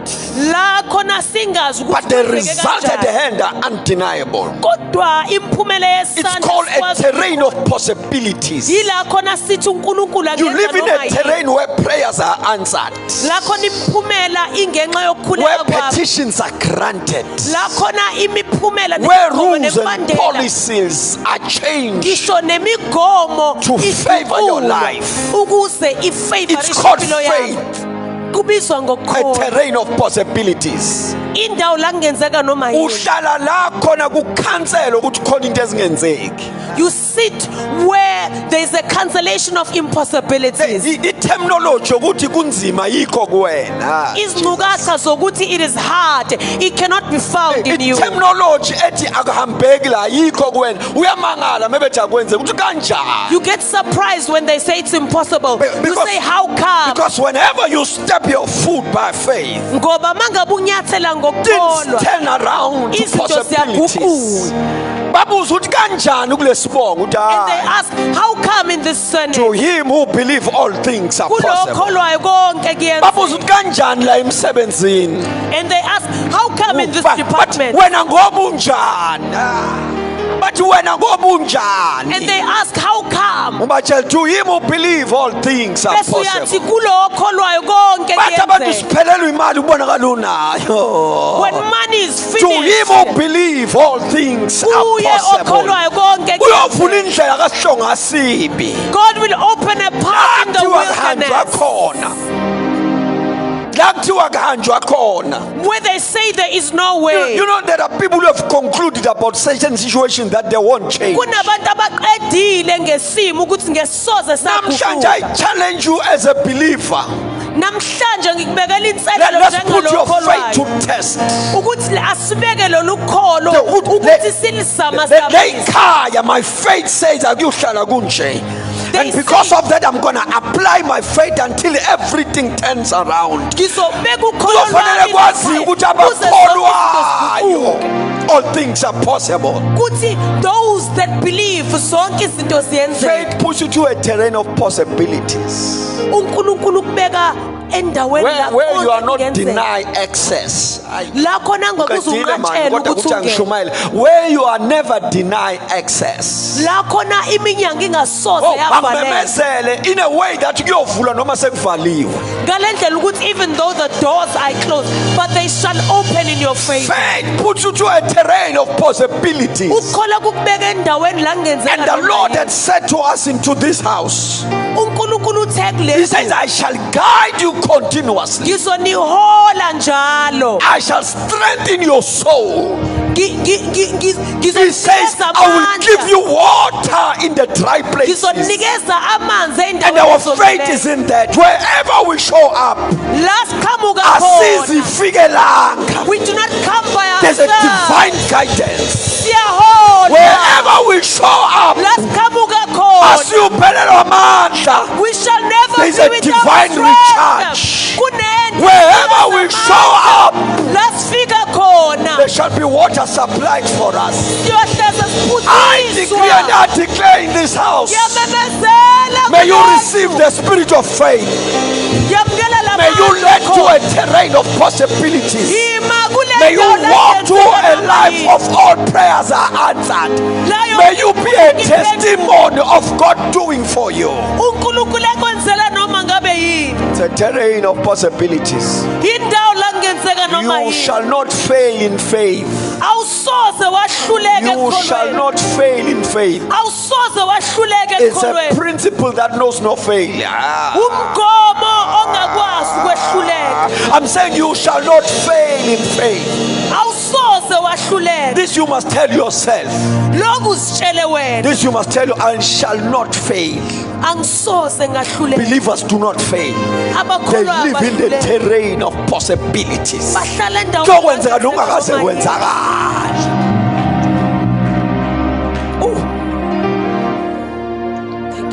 Speaker 2: la khona singazi
Speaker 1: but
Speaker 2: ukuthi
Speaker 1: the
Speaker 2: kwenzeke
Speaker 1: results at the
Speaker 2: kanjani.
Speaker 1: hand are undeniable.
Speaker 2: kodwa imiphumela
Speaker 1: It's
Speaker 2: yesandla
Speaker 1: called a
Speaker 2: sikwazi
Speaker 1: terrain of possibilities.
Speaker 2: yila khona sithi uNkulunkulu
Speaker 1: You
Speaker 2: angenza
Speaker 1: live in
Speaker 2: noma
Speaker 1: a
Speaker 2: yini.
Speaker 1: terrain where prayers are answered,
Speaker 2: la khona imiphumela ingenxa
Speaker 1: where
Speaker 2: yokukhuleka kwakho
Speaker 1: petitions are granted,
Speaker 2: la khona imiphumela
Speaker 1: where
Speaker 2: nemigomo
Speaker 1: rules and
Speaker 2: nemibandela
Speaker 1: policies are changed.
Speaker 2: ngisho nemigomo
Speaker 1: To favor your
Speaker 2: iguqulwa
Speaker 1: life.
Speaker 2: ukuze
Speaker 1: It's
Speaker 2: ifavorishe
Speaker 1: called
Speaker 2: impilo yakho
Speaker 1: faith,
Speaker 2: kubizwa
Speaker 1: a
Speaker 2: ngokukholwa
Speaker 1: terrain of possibilities.
Speaker 2: indawo la kungenzeka noma yini
Speaker 1: Uhlala la khona kukhansela ukuthi khona into ezingenzeki.
Speaker 2: you sit where there is a cancellation of impossibilities
Speaker 1: I-terminology yokuthi kunzima yikho kuwena.
Speaker 2: izincukatha zokuthi it is hard it cannot be found in you
Speaker 1: I-terminology ethi akuhambeki la yikho kuwena. Uyamangala mebethi akwenze ukuthi kanjani.
Speaker 2: you get surprised when they say it's impossible you
Speaker 1: Because-
Speaker 2: say how come
Speaker 1: Because whenever you step your foot by faith,
Speaker 2: ngoba mangabe unyathela
Speaker 1: things
Speaker 2: ngokukholwa
Speaker 1: turn around to
Speaker 2: izinto
Speaker 1: possibilities.
Speaker 2: ziyaguquka
Speaker 1: Babuza ukuthi kanjani kulesibongo ukuthi
Speaker 2: and they
Speaker 1: hayi.
Speaker 2: ask how come in this
Speaker 1: To
Speaker 2: surname
Speaker 1: him who believe all things are possible.
Speaker 2: kulokholwayo konke
Speaker 1: Babuza
Speaker 2: kuyenzeka
Speaker 1: ukuthi kanjani la emsebenzini.
Speaker 2: and they ask how come in this
Speaker 1: But
Speaker 2: department
Speaker 1: wena ngoba unjani? Bathi wena ngoba unjani?
Speaker 2: and they ask how come
Speaker 1: Ubatshela to him who believe all things are
Speaker 2: bese uyathi
Speaker 1: possible.
Speaker 2: kulo okholwayo konke
Speaker 1: Bathi abantu
Speaker 2: kuyenzeka
Speaker 1: siphelelwe imali ubonakala unayo.
Speaker 2: when money is
Speaker 1: To him
Speaker 2: finished
Speaker 1: who believe all things are
Speaker 2: kuye
Speaker 1: possible.
Speaker 2: okholwayo konke
Speaker 1: Uyovula
Speaker 2: kuyenzeka.
Speaker 1: indlela kasihlonga sibi.
Speaker 2: God will open a path in the
Speaker 1: Kuthiwa kuhanjwa
Speaker 2: wilderness
Speaker 1: khona. La kuthiwa kuhanjwa khona.
Speaker 2: where they say there is no way
Speaker 1: You know there are people who have concluded about certain situations that they won't change.
Speaker 2: kunabantu abaqedile ngesimo ukuthi ngesoze
Speaker 1: Namhlanje
Speaker 2: saguquka
Speaker 1: I challenge you as a believer.
Speaker 2: namhlanje ngikubekela
Speaker 1: Let's
Speaker 2: inselelo
Speaker 1: put your faith
Speaker 2: njengalokholwayo
Speaker 1: to test.
Speaker 2: ukuthi asibeke lolu kholo
Speaker 1: The-
Speaker 2: ukuthi silisama
Speaker 1: Lekhaya, my faith says akuyohlala kunje. And because of that I'm going to apply my faith until everything turns around.
Speaker 2: ngizobeka ukholo
Speaker 1: Kuzofanele
Speaker 2: lwami
Speaker 1: kwazi ukuthi
Speaker 2: kuze zonke izinto
Speaker 1: abakholwayo
Speaker 2: ziguquke.
Speaker 1: all things are possible.
Speaker 2: kuthi those that believe zonke izinto ziyenzeka.
Speaker 1: Faith pushes you to a terrain of possibilities.
Speaker 2: uNkulunkulu kubeka endaweni la
Speaker 1: Where you are not
Speaker 2: kungenzeka.
Speaker 1: denied access.
Speaker 2: La khona ngakuzunqatshela ukuthi ungene.
Speaker 1: Where you are never denied access.
Speaker 2: La khona iminyango ingasoze
Speaker 1: Oh,
Speaker 2: yavaleka.
Speaker 1: bamemezele in a way that kuyovulwa noma sekuvaliwe.
Speaker 2: Ngalendlela ukuthi even though the doors are closed but they shall open in your favor.
Speaker 1: Faith puts you to a terrain of possibilities.
Speaker 2: Ukukholwa kukubeka endaweni la kungenzeka.
Speaker 1: And the Lord had said to us into this house,
Speaker 2: uNkulunkulu uthe
Speaker 1: He says, I shall guide you continuously.
Speaker 2: ngizonihola njalo.
Speaker 1: I shall strengthen your soul. He says,
Speaker 2: ngizonikeza
Speaker 1: I will give
Speaker 2: amandla.
Speaker 1: you water in the dry places.
Speaker 2: Ngizonikeza amanzi
Speaker 1: And
Speaker 2: endaweni
Speaker 1: our faith is
Speaker 2: ezomileyo.
Speaker 1: in that. Wherever we show up,
Speaker 2: La siqhamuka
Speaker 1: asizi
Speaker 2: khona.
Speaker 1: fikelanga.
Speaker 2: We do not come by
Speaker 1: There's a
Speaker 2: ourselves.
Speaker 1: divine guidance.
Speaker 2: Siyahola.
Speaker 1: Wherever we show up,
Speaker 2: La siqhamuka khona.
Speaker 1: asiyuphelelwa amandla.
Speaker 2: We shall never
Speaker 1: There's
Speaker 2: be
Speaker 1: a
Speaker 2: without
Speaker 1: divine
Speaker 2: strength.
Speaker 1: recharge.
Speaker 2: Kunento
Speaker 1: Wherever we
Speaker 2: esamandla.
Speaker 1: show up,
Speaker 2: La sifika khona.
Speaker 1: there shall be water supplied for us.
Speaker 2: Siyohleza
Speaker 1: I decree and
Speaker 2: siphuthiswa.
Speaker 1: I declare in this house,
Speaker 2: Yamemezela
Speaker 1: may you
Speaker 2: kulo
Speaker 1: receive the spirit of faith.
Speaker 2: yamukela la
Speaker 1: May you
Speaker 2: mandla
Speaker 1: lead to
Speaker 2: khona.
Speaker 1: a terrain of possibilities.
Speaker 2: Ima kule
Speaker 1: May you
Speaker 2: ndawo la
Speaker 1: walk to
Speaker 2: kungenzeka
Speaker 1: a life
Speaker 2: noma
Speaker 1: of all prayers are answered. May you be a testimony of God doing for you.
Speaker 2: uNkulunkulu ekwenzela noma ngabe yini.
Speaker 1: It's a terrain of possibilities.
Speaker 2: Indawo la kungenzeka noma
Speaker 1: You
Speaker 2: yini.
Speaker 1: shall not fail in faith.
Speaker 2: Awusoze wahluleka
Speaker 1: You shall
Speaker 2: ekholweni.
Speaker 1: not fail in faith.
Speaker 2: Awusoze wahluleka
Speaker 1: It's a
Speaker 2: ekholweni.
Speaker 1: principle that knows no failure.
Speaker 2: Umgomo ongakwazi ukwehluleka.
Speaker 1: I'm saying you shall not fail in faith.
Speaker 2: Awusoze wahluleka.
Speaker 1: This you must tell yourself.
Speaker 2: Lokhu usitshele wena.
Speaker 1: This you must tell you, I shall not fail.
Speaker 2: Angisoze ngahluleka.
Speaker 1: Believers do not fail. They
Speaker 2: Abakholwa
Speaker 1: live in the
Speaker 2: abahluleka.
Speaker 1: terrain of possibilities.
Speaker 2: Bahlala endaweni
Speaker 1: Sokwenzeka nokungakaze kwenzakala.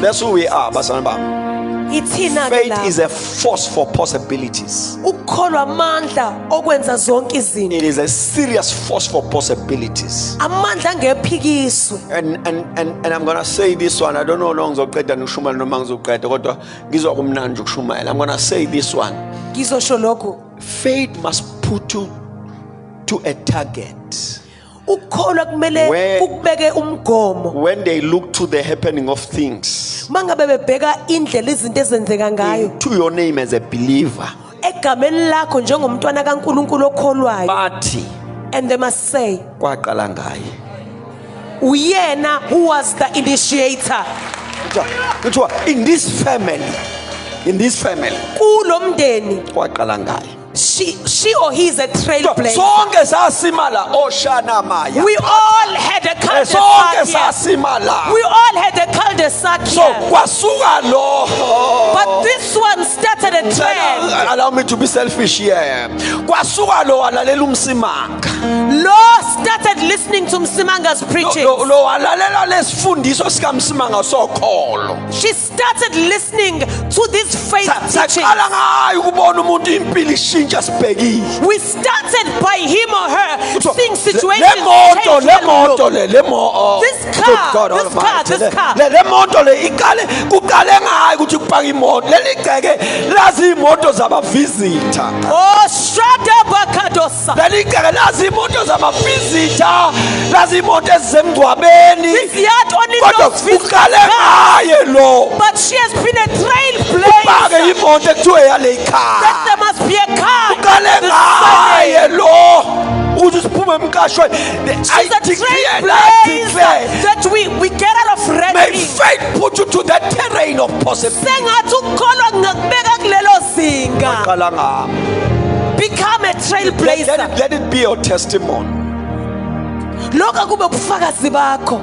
Speaker 1: That's who we are, basana bami.
Speaker 2: Ithina ke
Speaker 1: Faith is
Speaker 2: la.
Speaker 1: a force for possibilities.
Speaker 2: Ukukholwa amandla okwenza zonke izinto.
Speaker 1: It is a serious force for possibilities.
Speaker 2: Amandla angephikiswe.
Speaker 1: And I'm gonna say this one. I don't know long ngizoqeda ngishumayela noma ngizoqeda kodwa ngizwa kumnandi ukushumayela. I'm gonna say this one.
Speaker 2: Ngizosho lokho.
Speaker 1: Faith must put you to a target.
Speaker 2: Ukukholwa kumele
Speaker 1: Where-
Speaker 2: ukubeke umgomo.
Speaker 1: When they look to the happening of things,
Speaker 2: Mangabe bebheka indlela izinto ezenzeka ngayo
Speaker 1: to your name as a believer,
Speaker 2: egameni lakho njengomntwana kaNkuluNkulu okholwayo,
Speaker 1: bathi
Speaker 2: and they must say
Speaker 1: kwaqala ngaye.
Speaker 2: uyena who was the initiator.
Speaker 1: Kuthiwa in this family
Speaker 2: Kulo mndeni
Speaker 1: kwaqala ngaye.
Speaker 2: she or he is a trailblazer.
Speaker 1: Sonke sasimala oshana maya.
Speaker 2: We all had a
Speaker 1: Sonke
Speaker 2: cul-de-sac here.
Speaker 1: sasimala.
Speaker 2: We all had a cul-de-sac
Speaker 1: So
Speaker 2: here.
Speaker 1: kwasuka lo.
Speaker 2: But this one started a trend.
Speaker 1: Allow me to be selfish here. Kwasuka lo alalela umsimanga.
Speaker 2: Law started listening to Msimanga's preaching.
Speaker 1: Lo alalela lesifundiso sika Msimanga sokholo.
Speaker 2: She started listening to this faith teaching.
Speaker 1: Saqala ngayo ukubona umuntu impilo ishintsha sibhekile.
Speaker 2: We started by him or her seeing situations
Speaker 1: Le moto
Speaker 2: change well look.
Speaker 1: le moto.
Speaker 2: This car, this car.
Speaker 1: Le moto le ikale kuqale ngayo ukuthi kupaka imoto. Leli gceke lazi imoto zaba visitor.
Speaker 2: Oh, Strada Bakadosa.
Speaker 1: Leli gceke lazi imoto zama visitor. Lazi imoto ezemgcwabeni.
Speaker 2: This yard only
Speaker 1: Kodwa
Speaker 2: knows visitors.
Speaker 1: kuqale ngaye lo.
Speaker 2: But she has been a
Speaker 1: Kupake
Speaker 2: trailblazer.
Speaker 1: imoto ekuthiwe yale car.
Speaker 2: That there must be a car.
Speaker 1: Kuqale
Speaker 2: This
Speaker 1: ngaye
Speaker 2: Sunday.
Speaker 1: lo. Ukuthi siphume emkashweni.
Speaker 2: She's
Speaker 1: I
Speaker 2: a
Speaker 1: declare and I
Speaker 2: trailblazer
Speaker 1: declare.
Speaker 2: that we get out of
Speaker 1: May
Speaker 2: ready.
Speaker 1: faith put you to that terrain of possibility.
Speaker 2: Sengathi ukukholwa ngakubeka kulelo zinga.
Speaker 1: Qala ngami.
Speaker 2: Become a trailblazer.
Speaker 1: Let it be your testimony.
Speaker 2: Lokho kube ubufakazi bakho.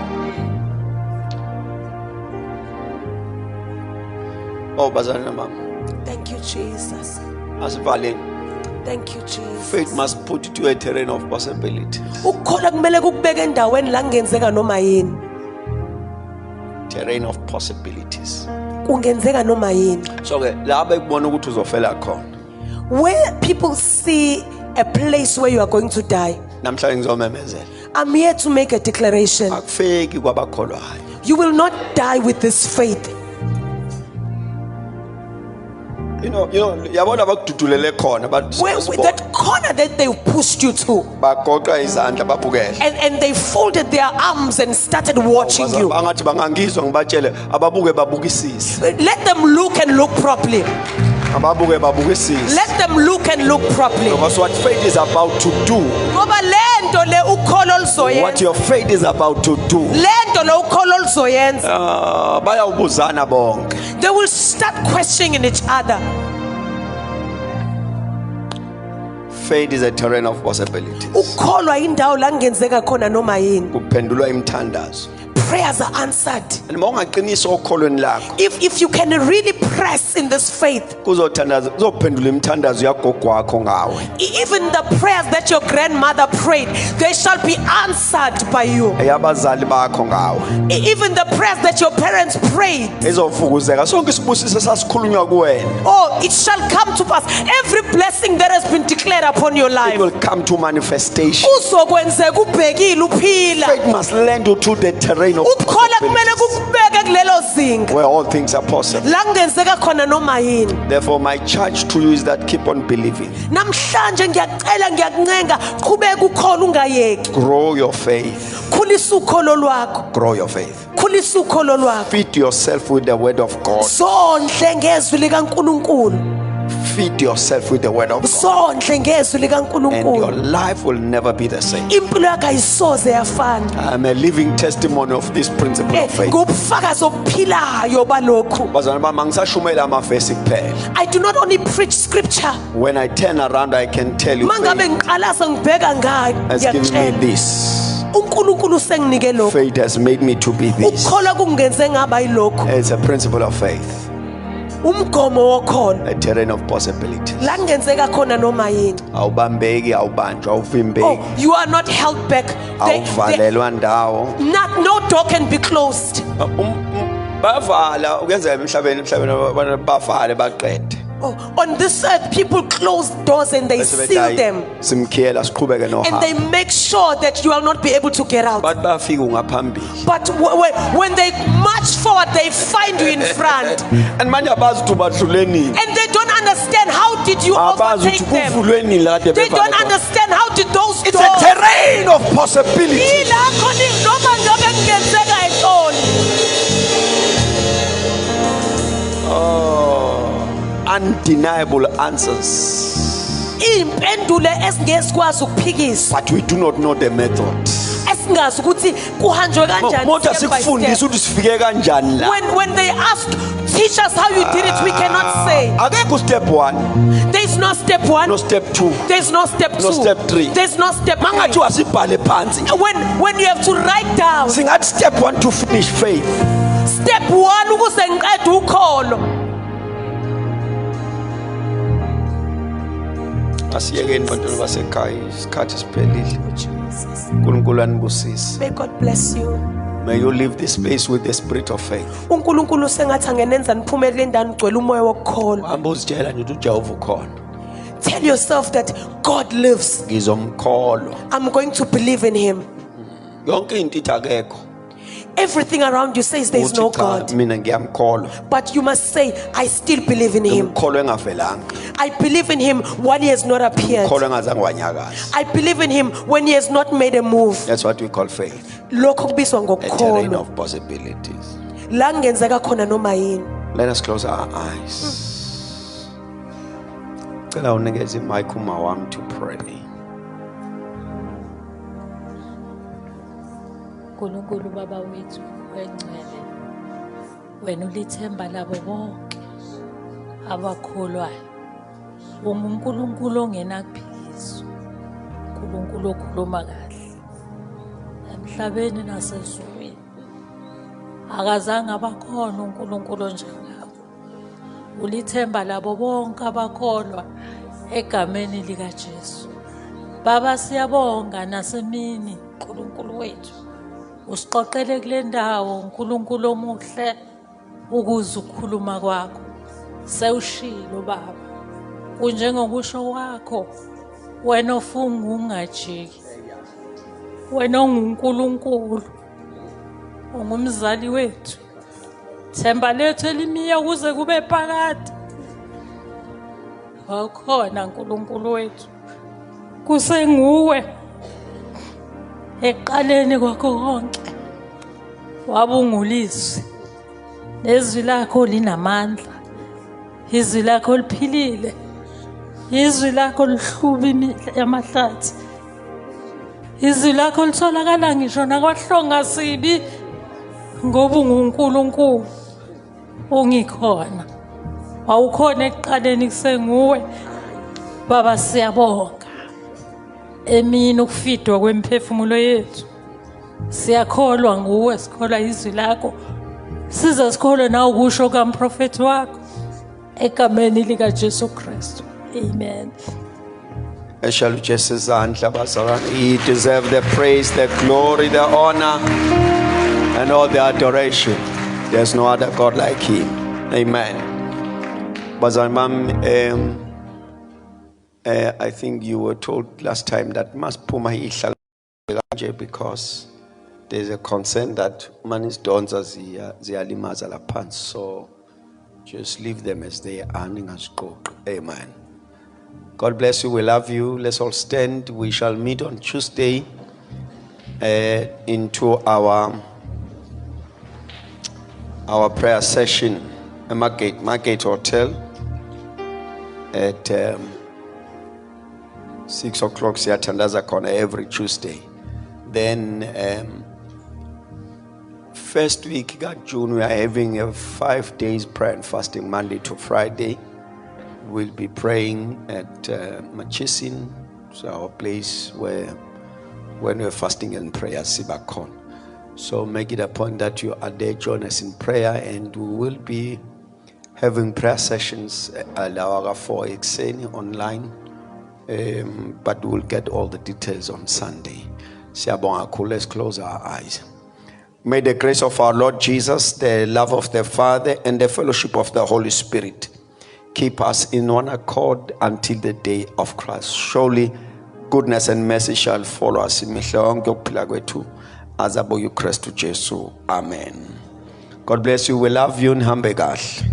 Speaker 1: Oh, bazalwane bami.
Speaker 2: Thank you, Jesus.
Speaker 1: Asivaleni.
Speaker 2: Thank you, Jesus.
Speaker 1: Faith must put you to a terrain of possibility.
Speaker 2: Ukukholwa kumele kukubeke endaweni la kungenzeka noma yini.
Speaker 1: Terrain of possibilities.
Speaker 2: Kungenzeka noma yini.
Speaker 1: So ke la bekubona ukuthi uzofela khona.
Speaker 2: Where people see a place where you are going to die.
Speaker 1: Namhlanje ngizomemezela.
Speaker 2: I'm here to make a declaration.
Speaker 1: Akufeki kwabakholwayo.
Speaker 2: You will not die with this faith.
Speaker 1: You know, yabona bakududulele khona
Speaker 2: That corner that they pushed you to,
Speaker 1: bagoqa izandla babukele.
Speaker 2: and they folded their arms and started watching you.
Speaker 1: Bangathi bangangizwa ngibatshele ababuke babukisise.
Speaker 2: Let them look and look properly.
Speaker 1: Ababuke babukisise.
Speaker 2: Let them look and look properly.
Speaker 1: Because what faith is about to do.
Speaker 2: Ngoba lento le ukholo lizoyenza.
Speaker 1: What your faith is about to do.
Speaker 2: Lento le ukholo lizoyenza.
Speaker 1: Bayawubuzana bonke.
Speaker 2: They will start questioning each other.
Speaker 1: Faith is a terrain of possibilities.
Speaker 2: Ukholwa indawo la kungenzeka khona noma yini.
Speaker 1: Kuphendulwa imithandazo.
Speaker 2: Prayers are answered.
Speaker 1: And mawungaqinisa okholweni lakho.
Speaker 2: If you can really press in this faith,
Speaker 1: kuzophendula imithandazo yagogo wakho ngawe.
Speaker 2: even the prayers that your grandmother prayed, they shall be answered by you.
Speaker 1: Eyabazali bakho ngawe.
Speaker 2: Even the prayers that your parents prayed,
Speaker 1: ezofukuzeka sonke isibusiso sasikhulunywa kuwena.
Speaker 2: oh, it shall come to pass. Every blessing that has been declared upon your life,
Speaker 1: It will come to manifestation.
Speaker 2: uzokwenzeka ubhekile uphila.
Speaker 1: Faith must land you to the terrain of
Speaker 2: Ukukholwa kumele kukubeke kulelo zinga
Speaker 1: where all things are possible.
Speaker 2: la kungenzeka khona noma yini.
Speaker 1: Therefore, my charge to you is that keep on believing.
Speaker 2: Namhlanje ngiyacela ngiyakuncenga qhubeka ukholwa ungayeki.
Speaker 1: Grow your faith.
Speaker 2: Khulisa ukholo lwakho.
Speaker 1: Grow your faith.
Speaker 2: Khulisa ukholo lwakho.
Speaker 1: Feed yourself with the word of God.
Speaker 2: Sondle ngezwi likaNkulunkulu.
Speaker 1: Feed yourself with the word of God.
Speaker 2: Sondle ngezwi
Speaker 1: And your
Speaker 2: likaNkulunkulu.
Speaker 1: life will never be the same.
Speaker 2: Impilo yakho ayisoze yafana.
Speaker 1: I'm a living testimony of this principle of faith.
Speaker 2: Ngubufakazi obuphilayo balokhu.
Speaker 1: Bazalwane bami, angisashumela amavesi kuphela.
Speaker 2: I do not only preach scripture.
Speaker 1: When I turn around, I can tell you
Speaker 2: Mangabe
Speaker 1: faith
Speaker 2: ngiqalasa ngibheka ngayo.
Speaker 1: has given me
Speaker 2: ngiyakutshela.
Speaker 1: this.
Speaker 2: uNkulunkulu senginike lokho.
Speaker 1: Faith has made me to be this.
Speaker 2: Ukukholwa kungenze ngaba yilokho.
Speaker 1: It's a principle of faith.
Speaker 2: Umgomo wokholo.
Speaker 1: A terrain of possibilities.
Speaker 2: La kungenzeka khona noma yini.
Speaker 1: Awubambeki, awubanjwa,
Speaker 2: Oh,
Speaker 1: awuvimbeki.
Speaker 2: you are not held back.
Speaker 1: Awuvalelwa ndawo.
Speaker 2: No door can be closed.
Speaker 1: Bavala ukenzeka emhlabeni abantu bavale baqede.
Speaker 2: Oh, on this earth, people close doors and they seal them.
Speaker 1: Simkhiyela siqhubeke
Speaker 2: And
Speaker 1: nohambo.
Speaker 2: they make sure that you will not be able to get out.
Speaker 1: Bathi bafika ungaphambili.
Speaker 2: But when they march forward, they find you in front.
Speaker 1: And manje abazi ukuthi badluleni.
Speaker 2: And they don't understand how did you
Speaker 1: Abazi
Speaker 2: overtake
Speaker 1: ukuthi
Speaker 2: them.
Speaker 1: kuvulweni la kade
Speaker 2: They
Speaker 1: bevale
Speaker 2: don't
Speaker 1: khona.
Speaker 2: understand how did those
Speaker 1: It's
Speaker 2: doors.
Speaker 1: a terrain of possibilities.
Speaker 2: Yilakho noma ngabe kungenzeka eToli.
Speaker 1: Undeniable answers.
Speaker 2: Impendulo esingezikwazi ukuphikisa.
Speaker 1: But we do not know the method.
Speaker 2: Esingazi ukuthi kuhanjwe kanjani.
Speaker 1: Motha
Speaker 2: step by
Speaker 1: sikufundisa
Speaker 2: step.
Speaker 1: ukuthi sifike kanjani la.
Speaker 2: When they ask, teach us how you did it, we cannot say.
Speaker 1: Akekho step 1,
Speaker 2: There is no step 1.
Speaker 1: no step 2.
Speaker 2: There is no step 2.
Speaker 1: No step 3.
Speaker 2: There is no step 3.
Speaker 1: Mangathiwa sibhale phansi.
Speaker 2: When you have to write down
Speaker 1: Singathi step 1 to finish faith.
Speaker 2: step 1 ukuze ngiqede ukholo.
Speaker 1: Asiyekeni bantwana basekhaya isikhathi siphelile. uNkulunkulu anibusise.
Speaker 2: May God bless you.
Speaker 1: May you leave this space with the spirit of faith.
Speaker 2: uNkulunkulu sengathi angenenza niphumelele endani ugcwele umoya wokukholwa.
Speaker 1: Hamba uzitshela nje ukuthi uJehova ukhona.
Speaker 2: Tell yourself that God lives.
Speaker 1: Ngizomkholwa.
Speaker 2: I'm going to believe in him.
Speaker 1: Yonke into ithi akekho.
Speaker 2: Everything around you says there is no
Speaker 1: Uthi cha,
Speaker 2: God.
Speaker 1: mina ngiyamkholwa.
Speaker 2: But you must say, I still believe in him.
Speaker 1: Umkholwa engavelanga.
Speaker 2: I believe in him while he has not appeared.
Speaker 1: Umkholwa engazange wanyakaza.
Speaker 2: I believe in him when he has not made a move.
Speaker 1: That's what we call faith.
Speaker 2: Lokho kubizwa
Speaker 1: A terrain
Speaker 2: ngokukholwa.
Speaker 1: of possibilities.
Speaker 2: La kungenzeka khona noma yini.
Speaker 1: Let us close our eyes. Cela unikeze imic uma wami to pray.
Speaker 3: uNkulunkulu Baba wethu wengcwele, wena ulithemba labo bonke abakholwayo. UnguNkulunkulu ongenakuphikiswa, uNkulunkulu okhuluma kahle emhlabeni nasezulwini. Akazange abakhona uNkulunkulu onjengabo. Ulithemba labo bonke abakholwa egameni likaJesu. Baba siyabonga nasemini uNkulunkulu wethu. Usiqoqele kule ndawo uNkulunkulu omuhle ukuze ukukhuluma kwakho. Sewushilo Baba. Kunjengokusho kwakho wena ofunga ungajiki. wena unguNkulunkulu, ungumzali wethu, themba lethu elimiya kuze kube phakade. Wakhona Nkulunkulu wethu, kusenguwe eqaleni kwakho konke. Wabungulizwi, nezwi lakho linamandla, izwi lakho liphilile, izwi lakho lihluba amahlathi, izwi lakho litholakala ngisho nakwahlonga sibi, ngoba unguNkulunkulu ungikhona. Wawukhona ekuqaleni, kusenguwe Baba. Siyabonga emini ukufidwa kwemphefumulo yethu, siyakholwa nguwe, sikholwa izwi lakho, size sikholwe na ukusho kamprofethi wakho, egameni likaJesu Kristu. Amen.
Speaker 1: Shall we just izandla bazalwane? He deserves the praise, the glory, the honor, and all the adoration. There's no other God like Him. Amen. Bazalwane, I think you were told last time that must puma ihlala because there's a concern that manis donza ziyalimaza laphansi, so just leave them as they are. Amen. God bless you. We love you. Let's all stand. We shall meet on Tuesday into our prayer session at Margate Hotel at 6 o'clock. Siyatandaza khona every Tuesday. Then first week got June, we are having a 5 days prayer and fasting, Monday to Friday. We'll be praying at Machisin, so our place where when we're fasting and prayer, Sibakon. So make it a point that you are there, join us in prayer, and we will be having prayer sessions at our 4 Exeni online, but we'll get all the details on Sunday. Let's close our eyes. May the grace of our Lord Jesus, the love of the Father, and the fellowship of the Holy Spirit keep us in one accord until the day of Christ. Surely goodness and mercy shall follow us in Amen. God bless you. We love you. Nhambe kahle.